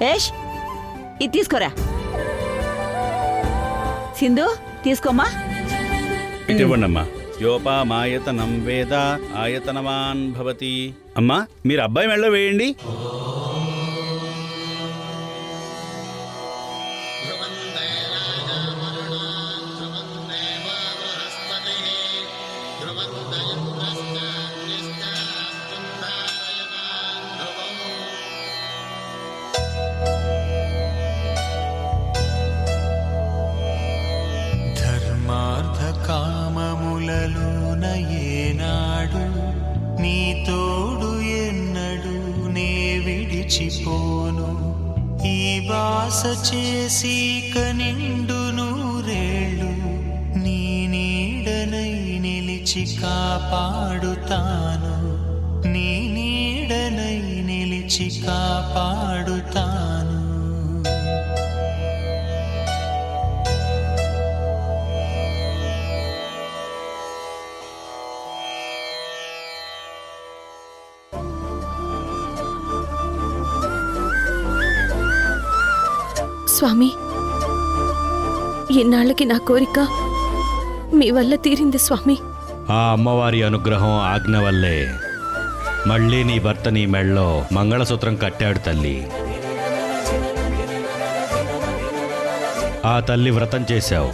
యష్, ఇది తీసుకోరా. సింధు, తీసుకోమ్మా. ఇటు ఇవ్వండమ్మా. యోపామాయతనం వేద ఆయతనవాన్ భవతి. అమ్మా మీరు అబ్బాయి మెళ్ళ వేయండి. కామములలోన ఏనాడు నీ తోడు ఎన్నడు నే విడిచిపోను. ఈ వాస చేసి కనిండు నూరేళ్ళు నీ నీడనై నిలిచి కాపాడుతాను. నీ నీడనై నిలిచి కాపాడుతాను. స్వామి, ఇన్నాళ్ళకి నా కోరిక మీ వల్ల తీరింది స్వామి. ఆ అమ్మవారి అనుగ్రహం ఆజ్ఞ వల్లే మళ్ళీ నీ భర్త నీ మెళ్ళో మంగళసూత్రం కట్టాడు తల్లి. ఆ తల్లి వ్రతం చేశావు.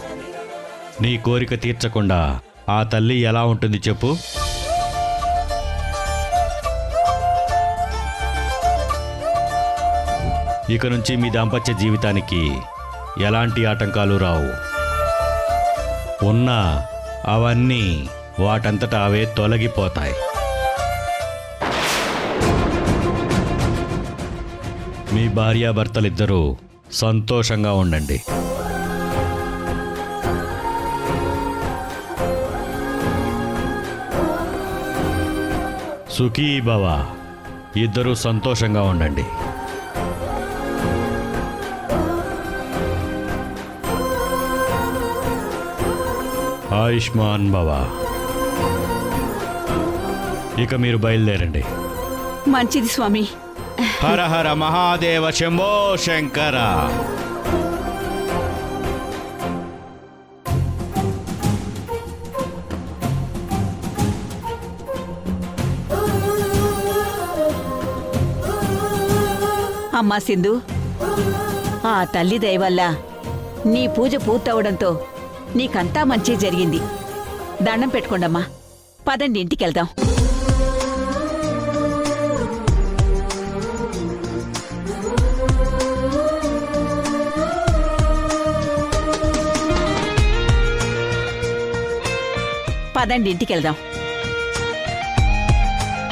నీ కోరిక తీర్చకుండా ఆ తల్లి ఎలా ఉంటుంది చెప్పు? ఇక నుంచి మీ దాంపత్య జీవితానికి ఎలాంటి ఆటంకాలు రావు. ఉన్నా అవన్నీ వాటంతట అవే తొలగిపోతాయి. మీ భార్యాభర్తలిద్దరూ సంతోషంగా ఉండండి. సుఖీ భవ. ఇద్దరూ సంతోషంగా ఉండండి. ఆయుష్మాన్ భవ. ఇక మీరు బయలుదేరండి. మంచిది స్వామి. హర హర మహాదేవ శంభో శంకర. అమ్మా సింధు, ఆ తల్లి దయ వల్ల నీ పూజ పూర్తవడంతో నీకంతా మంచి జరిగింది. దండం పెట్టుకోండమ్మా. పదండి, ఇంటికెళ్దాం. పదండి, ఇంటికెళ్దాం.